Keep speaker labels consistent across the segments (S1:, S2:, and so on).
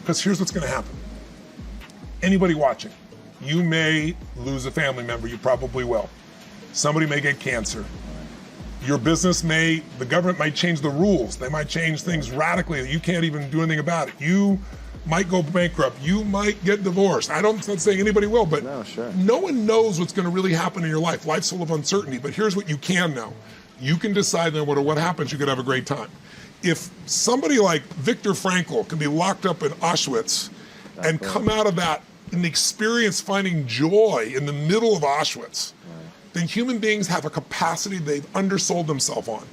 S1: Because here's what's gonna happen. Anybody watching, you may lose a family member, you probably will. Somebody may get cancer. Your business the government might change the rules. They might change things radically that you can't even do anything about it. You might go bankrupt. You might get divorced. I'm not saying anybody will, but no one knows what's gonna really happen in your life. Life's full of uncertainty, but here's what you can know. You can decide no matter what happens, you could have a great time. If somebody like Viktor Frankl can be locked up in Auschwitz and come out of that and experience finding joy in the middle of Auschwitz, then human beings have a capacity they've undersold themselves on.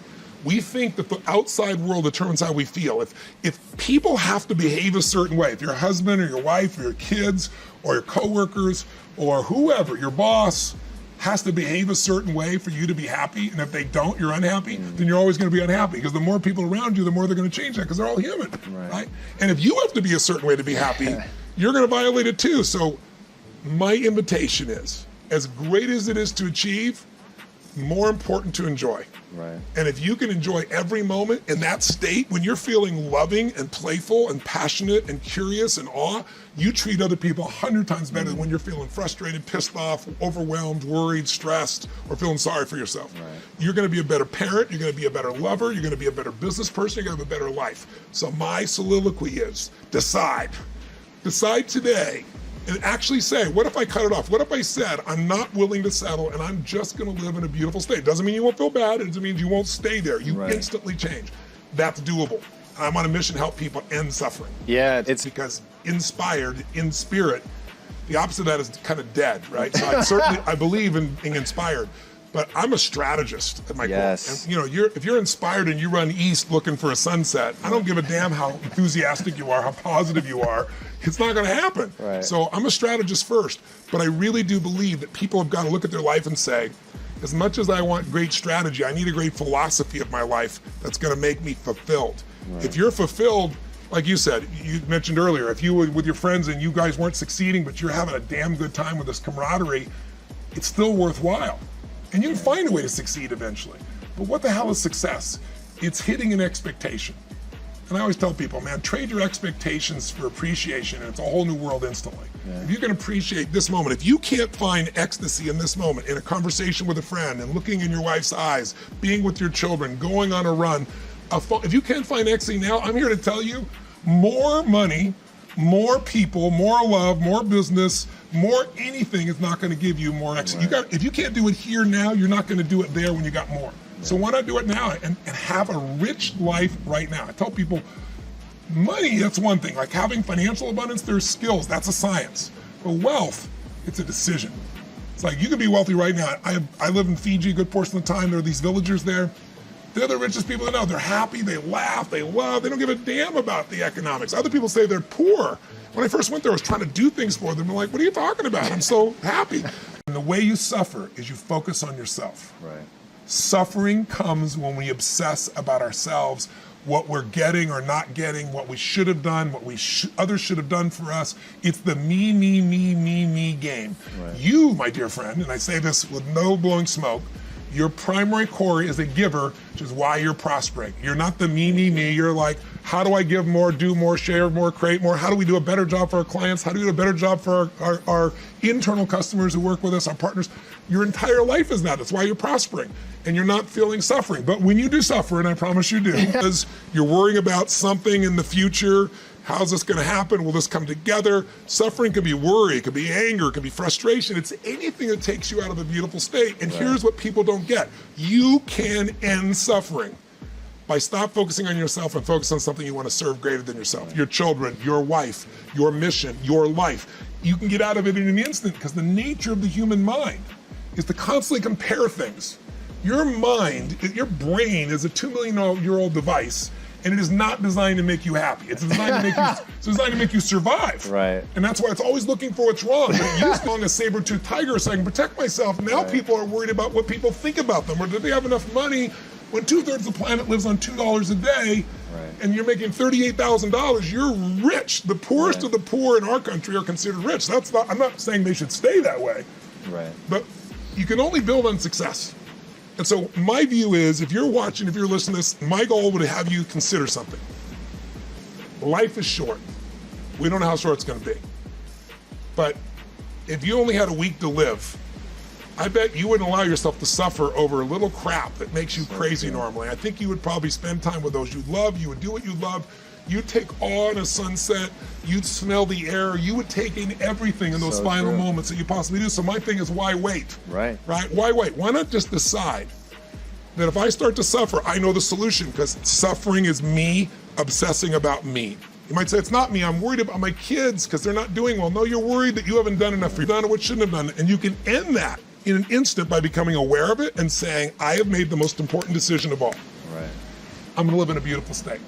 S1: We think that the outside world determines how we feel. If people have to behave a certain way, if your husband or your wife or your kids or your coworkers or whoever, your boss, has to behave a certain way for you to be happy, and if they don't, you're unhappy, then you're always gonna be unhappy, because the more people around you, the more they're gonna change that, because they're all human, right? And if you have to be a certain way to be happy, you're gonna violate it too. So my invitation is, as great as it is to achieve, more important to enjoy.
S2: Right.
S1: And if you can enjoy every moment in that state, when you're feeling loving and playful and passionate and curious and awe, you treat other people 100 times better than when you're feeling frustrated, pissed off, overwhelmed, worried, stressed, or feeling sorry for yourself.
S2: Right.
S1: You're gonna be a better parent, you're gonna be a better lover, you're gonna be a better business person, you're gonna have a better life. So my soliloquy is, decide. Decide today and actually say, what if I cut it off? What if I said, I'm not willing to settle and I'm just gonna live in a beautiful state? Doesn't mean you won't feel bad, it doesn't mean you won't stay there. You instantly change. That's doable. I'm on a mission to help people end suffering.
S2: Yeah, it's
S1: because inspired, in spirit, the opposite of that is kind of dead, right? So I believe in being inspired, but I'm a strategist at my core. And you know, if you're inspired and you run east looking for a sunset, I don't give a damn how enthusiastic you are, how positive you are. It's not gonna happen.
S2: Right.
S1: So I'm a strategist first, but I really do believe that people have got to look at their life and say, as much as I want great strategy, I need a great philosophy of my life that's gonna make me fulfilled. Right. If you're fulfilled, like you said, you mentioned earlier, if you were with your friends and you guys weren't succeeding, but you're having a damn good time with this camaraderie, it's still worthwhile. And you can find a way to succeed eventually. But what the hell is success? It's hitting an expectation. And I always tell people, man, trade your expectations for appreciation, and it's a whole new world instantly. If you can appreciate this moment, if you can't find ecstasy in this moment, in a conversation with a friend, and looking in your wife's eyes, being with your children, going on a run, if you can't find ecstasy now, I'm here to tell you, more money, more people, more love, more business, more anything is not gonna give you more ecstasy. If you can't do it here now, you're not gonna do it there when you got more. So why not do it now and have a rich life right now? I tell people, money, that's one thing. Like having financial abundance, there's skills, that's a science. But wealth, it's a decision. It's like you can be wealthy right now. I live in Fiji a good portion of the time. There are these villagers there. They're the richest people I know. They're happy, they laugh, they love, they don't give a damn about the economics. Other people say they're poor. When I first went there, I was trying to do things for them. I'm like, what are you talking about? I'm so happy. And the way you suffer is you focus on yourself.
S2: Right.
S1: Suffering comes when we obsess about ourselves, what we're getting or not getting, what we should have done, what others should have done for us. It's the me, me, me, me, me game. Right. You, my dear friend, and I say this with no blowing smoke, your primary core is a giver, which is why you're prospering. You're not the me, me, me. You're like, how do I give more, do more, share more, create more? How do we do a better job for our clients? How do we do a better job for our internal customers who work with us, our partners? Your entire life is that. That's why you're prospering and you're not feeling suffering. But when you do suffer, and I promise you do, because you're worrying about something in the future, how's this gonna happen? Will this come together? Suffering could be worry, it could be anger, it could be frustration. It's anything that takes you out of a beautiful state. And here's what people don't get. You can end suffering by stop focusing on yourself and focus on something you want to serve greater than yourself. Your children, your wife, your mission, your life. You can get out of it in an instant because the nature of the human mind is to constantly compare things. Your mind, your brain is a 2 million year old device, and it is not designed to make you happy. It's designed to make you survive.
S2: Right.
S1: And that's why it's always looking for what's wrong. But it used to be a saber-toothed tiger so I can protect myself. Now people are worried about what people think about them, or do they have enough money when 2/3 of the planet lives on $2 a day, and you're making $38,000, you're rich. The poorest of the poor in our country are considered rich. I'm not saying they should stay that way.
S2: Right.
S1: But you can only build on success. And so my view is, if you're watching, if you're listening to this, my goal would have you consider something. Life is short. We don't know how short it's going to be. But if you only had a week to live, I bet you wouldn't allow yourself to suffer over a little crap that makes you crazy normally. I think you would probably spend time with those you love. You would do what you love. You'd take awe in a sunset. You'd smell the air. You would take in everything in those final moments that you possibly do. So my thing is, why wait?
S2: Right.
S1: Why wait? Why not just decide that if I start to suffer, I know the solution, because suffering is me obsessing about me. You might say, it's not me, I'm worried about my kids because they're not doing well. No, you're worried that you haven't done enough, you've done what you shouldn't have done. And you can end that in an instant by becoming aware of it and saying, I have made the most important decision of all.
S2: Right.
S1: I'm gonna live in a beautiful state.